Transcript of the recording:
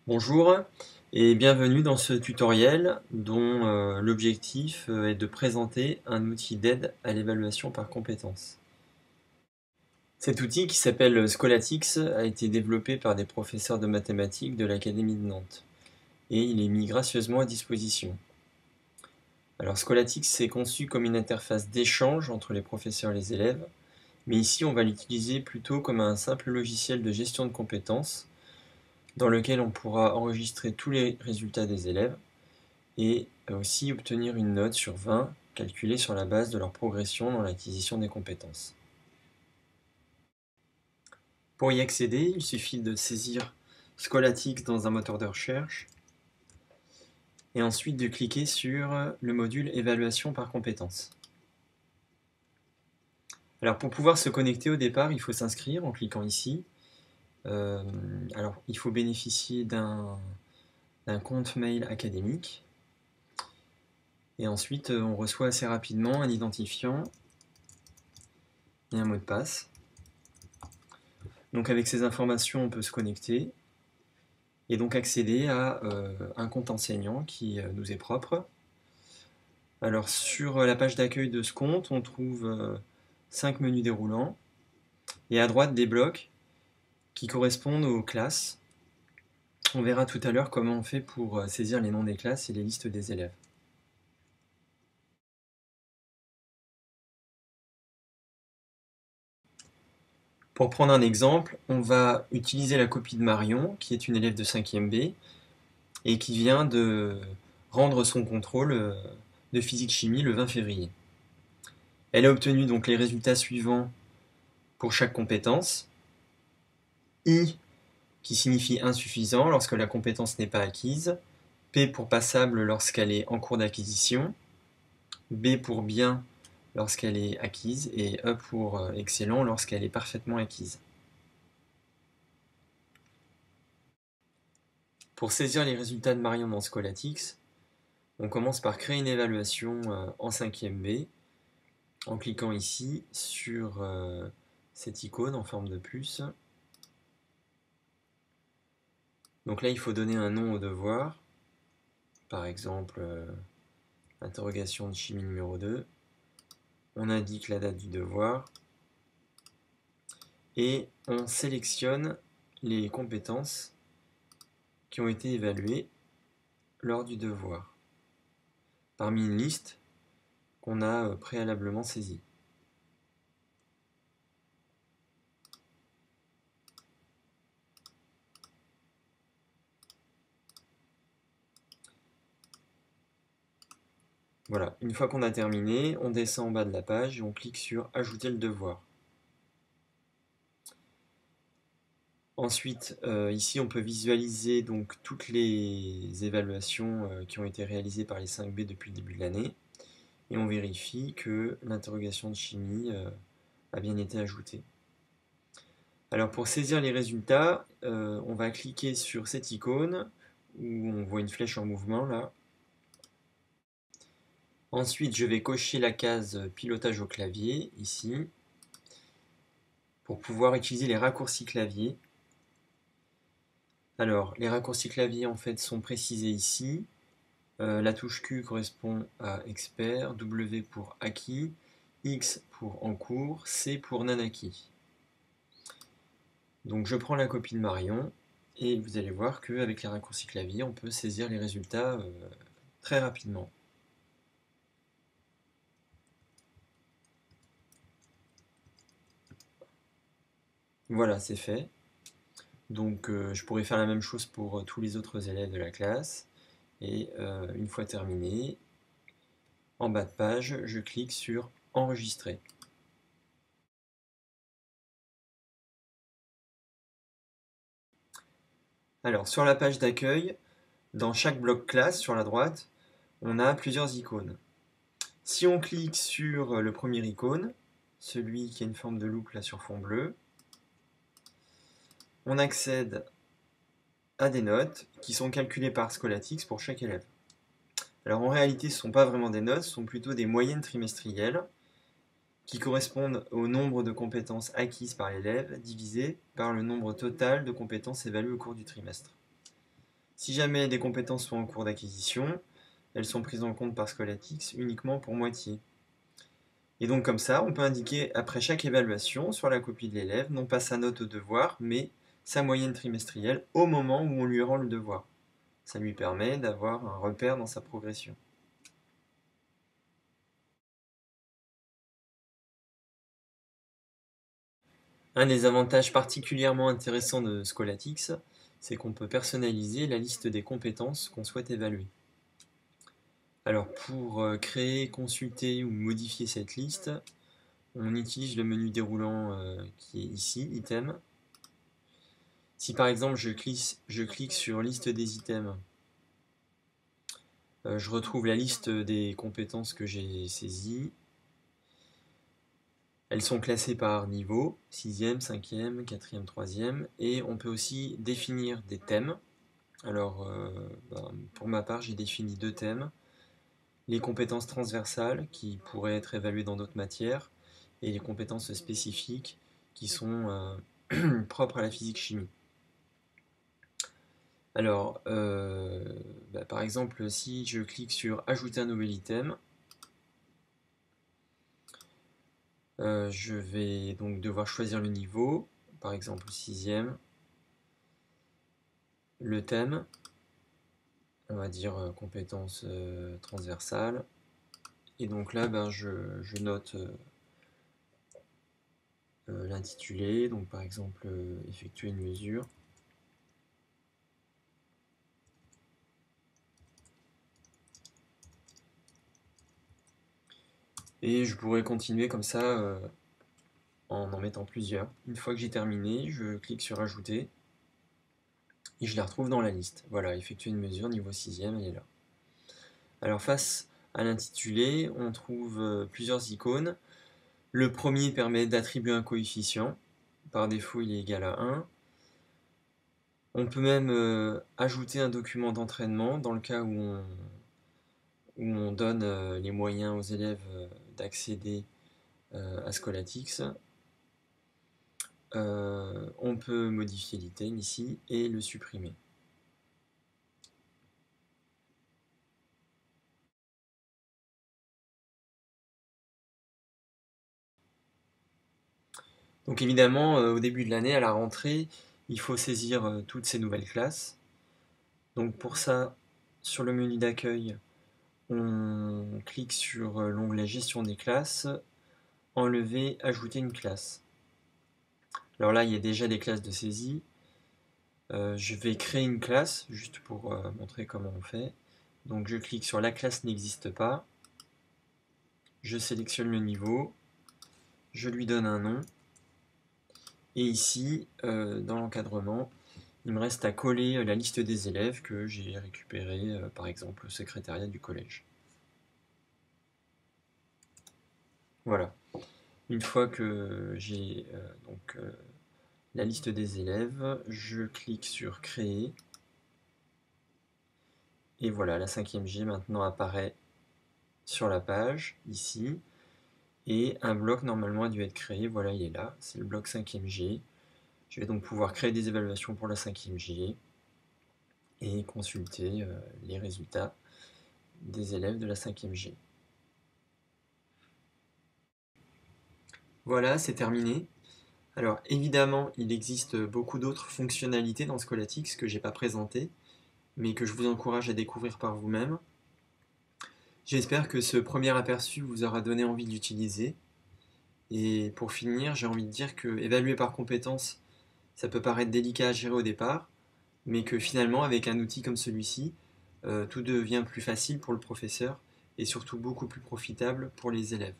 Bonjour et bienvenue dans ce tutoriel dont l'objectif est de présenter un outil d'aide à l'évaluation par compétences. Cet outil qui s'appelle Scholatix a été développé par des professeurs de mathématiques de l'Académie de Nantes et il est mis gracieusement à disposition. Alors Scholatix est conçu comme une interface d'échange entre les professeurs et les élèves, mais ici on va l'utiliser plutôt comme un simple logiciel de gestion de compétences dans lequel on pourra enregistrer tous les résultats des élèves et aussi obtenir une note sur 20 calculée sur la base de leur progression dans l'acquisition des compétences. Pour y accéder, il suffit de saisir Scholatix dans un moteur de recherche et ensuite de cliquer sur le module Évaluation par compétences. Alors pour pouvoir se connecter au départ, il faut s'inscrire en cliquant ici. Alors il faut bénéficier d'un compte mail académique. Et ensuite, on reçoit assez rapidement un identifiant et un mot de passe. Donc avec ces informations, on peut se connecter et donc accéder à un compte enseignant qui nous est propre. Alors sur la page d'accueil de ce compte, on trouve 5 menus déroulants et à droite des blocs qui correspondent aux classes. On verra tout à l'heure comment on fait pour saisir les noms des classes et les listes des élèves. Pour prendre un exemple, on va utiliser la copie de Marion, qui est une élève de 5e B, et qui vient de rendre son contrôle de physique-chimie le 20 février. Elle a obtenu donc les résultats suivants pour chaque compétence. I qui signifie insuffisant lorsque la compétence n'est pas acquise, P pour passable lorsqu'elle est en cours d'acquisition, B pour bien lorsqu'elle est acquise et E pour excellent lorsqu'elle est parfaitement acquise. Pour saisir les résultats de Marion dans Scholatix, on commence par créer une évaluation en 5e B en cliquant ici sur cette icône en forme de plus. Donc là, il faut donner un nom au devoir, par exemple interrogation de chimie numéro 2. On indique la date du devoir et on sélectionne les compétences qui ont été évaluées lors du devoir, parmi une liste qu'on a préalablement saisie. Voilà, une fois qu'on a terminé, on descend en bas de la page et on clique sur « Ajouter le devoir ». Ensuite, ici, on peut visualiser donc toutes les évaluations qui ont été réalisées par les 5B depuis le début de l'année. Et on vérifie que l'interrogation de chimie a bien été ajoutée. Alors pour saisir les résultats, on va cliquer sur cette icône où on voit une flèche en mouvement là. Ensuite, je vais cocher la case pilotage au clavier ici pour pouvoir utiliser les raccourcis clavier. Alors, les raccourcis clavier en fait sont précisés ici. La touche Q correspond à expert, W pour acquis, X pour en cours, C pour non acquis. Donc je prends la copie de Marion et vous allez voir qu'avec les raccourcis clavier, on peut saisir les résultats très rapidement. Voilà, c'est fait. Donc je pourrais faire la même chose pour tous les autres élèves de la classe. Et une fois terminé, en bas de page, je clique sur Enregistrer. Alors sur la page d'accueil, dans chaque bloc classe sur la droite, on a plusieurs icônes. Si on clique sur le premier icône, celui qui a une forme de loupe là sur fond bleu, on accède à des notes qui sont calculées par Scholatix pour chaque élève. Alors en réalité, ce ne sont pas vraiment des notes, ce sont plutôt des moyennes trimestrielles qui correspondent au nombre de compétences acquises par l'élève divisé par le nombre total de compétences évaluées au cours du trimestre. Si jamais des compétences sont en cours d'acquisition, elles sont prises en compte par Scholatix uniquement pour moitié. Et donc comme ça, on peut indiquer après chaque évaluation sur la copie de l'élève, non pas sa note au devoir, mais sa moyenne trimestrielle au moment où on lui rend le devoir. Ça lui permet d'avoir un repère dans sa progression. Un des avantages particulièrement intéressants de Scholatix, c'est qu'on peut personnaliser la liste des compétences qu'on souhaite évaluer. Alors pour créer, consulter ou modifier cette liste, on utilise le menu déroulant qui est ici, item. Si par exemple je clique sur liste des items, je retrouve la liste des compétences que j'ai saisies. Elles sont classées par niveau, 6e, 5e, 4e, 3e, et on peut aussi définir des thèmes. Alors, pour ma part, j'ai défini 2 thèmes. Les compétences transversales, qui pourraient être évaluées dans d'autres matières, et les compétences spécifiques, qui sont propres à la physique-chimie. Alors, par exemple, si je clique sur ajouter un nouvel item, je vais donc devoir choisir le niveau, par exemple 6e, le thème, on va dire compétences transversales, et donc là je note l'intitulé, donc par exemple effectuer une mesure. Et je pourrais continuer comme ça en mettant plusieurs. Une fois que j'ai terminé, je clique sur ajouter et je les retrouve dans la liste. Voilà, effectuer une mesure niveau 6e, elle est là. Alors face à l'intitulé, on trouve plusieurs icônes. Le premier permet d'attribuer un coefficient. Par défaut, il est égal à 1. On peut même ajouter un document d'entraînement dans le cas où on donne les moyens aux élèves d'accéder à Scholatix. On peut modifier l'item ici et le supprimer. Donc évidemment, au début de l'année, à la rentrée, il faut saisir toutes ces nouvelles classes. Donc pour ça, sur le menu d'accueil, on clique sur l'onglet Gestion des classes, Enlever, Ajouter une classe. Alors là, il y a déjà des classes de saisie. Je vais créer une classe, juste pour montrer comment on fait. Donc je clique sur La classe n'existe pas. Je sélectionne le niveau. Je lui donne un nom. Et ici, dans l'encadrement, il me reste à coller la liste des élèves que j'ai récupérés, par exemple, au secrétariat du collège. Voilà. Une fois que j'ai la liste des élèves, je clique sur Créer. Et voilà, la 5e G maintenant apparaît sur la page, ici. Et un bloc normalement a dû être créé, voilà, il est là, c'est le bloc 5e G. Je vais donc pouvoir créer des évaluations pour la 5e G et consulter les résultats des élèves de la 5e G. Voilà, c'est terminé. Alors évidemment, il existe beaucoup d'autres fonctionnalités dans Scholatix que je n'ai pas présentées, mais que je vous encourage à découvrir par vous-même. J'espère que ce premier aperçu vous aura donné envie d'utiliser. Et pour finir, j'ai envie de dire que évaluer par compétences, ça peut paraître délicat à gérer au départ, mais que finalement, avec un outil comme celui-ci, tout devient plus facile pour le professeur et surtout beaucoup plus profitable pour les élèves.